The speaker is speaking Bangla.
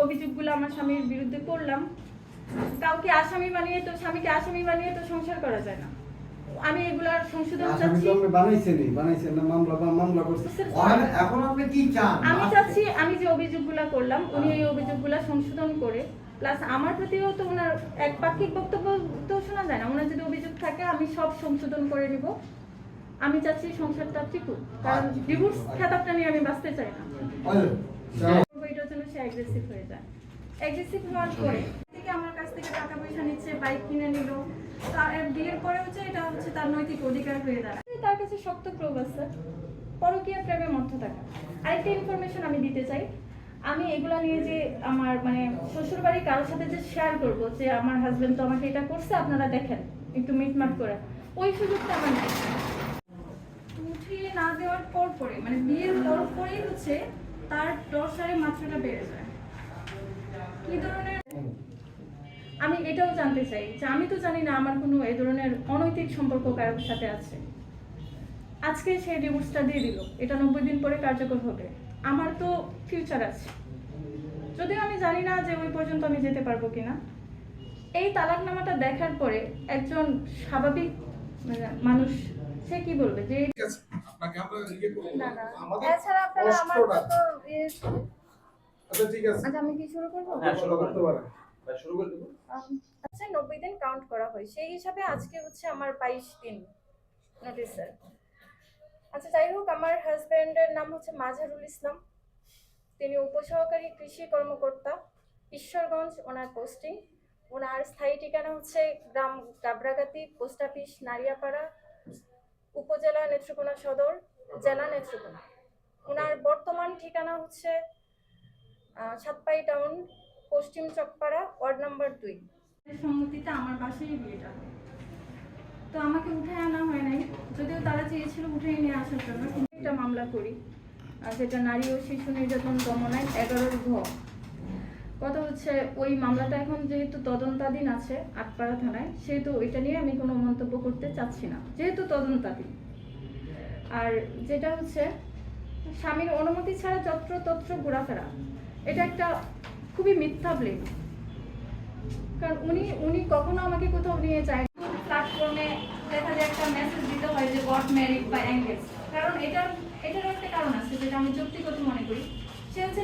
অভিযোগগুলো আমার স্বামীর বিরুদ্ধে করলাম। কাউকে আসামি বানিয়ে তো স্বামীকে আসামি বানিয়ে তো সংসার করা যায় না। আমি এগুলার সংশোধন চাচ্ছি। বানাইছেন না মামলা করছেন। এখন আপনি কি চান? আমি চাচ্ছি আমি যে অভিযোগগুলো করলাম উনি এই অভিযোগগুলো সংশোধন করে, প্লাস আমার প্রতিও তো ওনার একপাক্ষিক বক্তব্য তো শোনা যায় না। ওনার যদি অভিযোগ থাকে আমি সব সংশোধন করে নিব। আমি চাচ্ছি সংসারটা টিকুক, কারণ ডিভোর্স খেতাবটা নিয়ে আমি বাঁচতে চাই না। এটার জন্য সে অ্যাগ্রেসিভ হয়ে যায়। অ্যাগ্রেসিভ হওয়ার পরে থেকে আমার কাছ থেকে টাকা পয়সা নিচ্ছে, বাইক কিনে নিল। তার বিয়ের পরে হচ্ছে এটা হচ্ছে তার নৈতিক অধিকার হয়ে দাঁড়ায়। তার কাছে শক্ত প্রুফ আছে পরকীয়া প্রেমে মধ্য থাকা। আরেকটা ইনফরমেশন আমি দিতে চাই, আমি এগুলা নিয়ে যে আমার মানে শ্বশুর বাড়ি কারোর সাথে যে শেয়ার করব যে আমার হাজবেন্ড তো আমাকে এটা করছে, আপনারা দেখেন একটু মিটমাট করে, ওই সুযোগটা আমার নেই। উঠিয়ে না দেওয়ার পর পরে মানে বিয়ের পর পরেই হচ্ছে তার টর্চারের মাত্রাটা বেড়ে যায়। কি ধরনের আমি এটাও জানতে চাই যে আমি তো জানি না আমার কোনো এই ধরনের অনৈতিক সম্পর্ক কারোর সাথে আছে। আজকে সেই ডিভোর্সটা দিয়ে দিল, এটা 90 দিন পরে কার্যকর হবে। আমার তো ফিউচার আছে, যদিও আমি জানি না যে ওই পর্যন্ত আমি যেতে পারবো কিনা। এই তালাকনামাটা দেখার পরে একজন স্বাভাবিক মানুষ সে কি বলবে যে আপনাকে আমরা ইয়ে করব না না, আমাদের এছাড়া আপনারা আমার তো আচ্ছা ঠিক আছে। আচ্ছা আমি কি শুরু করব? হ্যাঁ শুরু করতে পারেন। শুরু করে দেব। আচ্ছা 90 দিন কাউন্ট করা হয়, সেই হিসাবে আজকে হচ্ছে আমার 22 দিন নোটিস স্যার। আচ্ছা যাই হোক, আমার হাজবেন্ডের নাম হচ্ছে মাঝারুল ইসলাম। তিনি উপসহকারী কৃষি কর্মকর্তা, ঈশ্বরগঞ্জ ওনার পোস্টিং। ওনার স্থায়ী ঠিকানা হচ্ছে গ্রাম গাবরাগাতি, পোস্ট অফিস নারিয়াপাড়া, উপজেলা নেত্রকোনা সদর, জেলা নেত্রকোনা। ওনার বর্তমান ঠিকানা হচ্ছে সাতপাই টাউন, পশ্চিম চকপাড়া, ওয়ার্ড নাম্বার 2। সম্মতিতে আমার বাসায় বিয়েটা হয়। তো আমাকে উঠে আনা হয় নাই, যদিও তারা চেয়েছিল উঠে নিয়ে আসার জন্য। কিন্তু একটা মামলা করি যেটা নারী ও শিশু নির্যাতন দমন আইন 11 ঘ। কথা হচ্ছে ওই মামলাটা এখন যেহেতু তদন্তাধীন আছে আটপাড়া থানায়, সেহেতু ওইটা নিয়ে আমি কোনো মন্তব্য করতে চাচ্ছি না, যেহেতু তদন্তাধীন। আর যেটা হচ্ছে স্বামীর অনুমতি ছাড়া যত্রতত্র ঘোরাফেরা, এটা একটা খুবই মিথ্যা ব্লেম। কারণ উনি কখনো আমাকে কোথাও নিয়ে যায় প্ল্যাটফর্মে দেখা যায় একটা মেসেজ দিতে হয় যে গট ম্যারিড বা এঙ্গেজ। কারণ এটারও একটা কারণ আছে যেটা আমি যৌক্তিগত মনে করি, সে হচ্ছে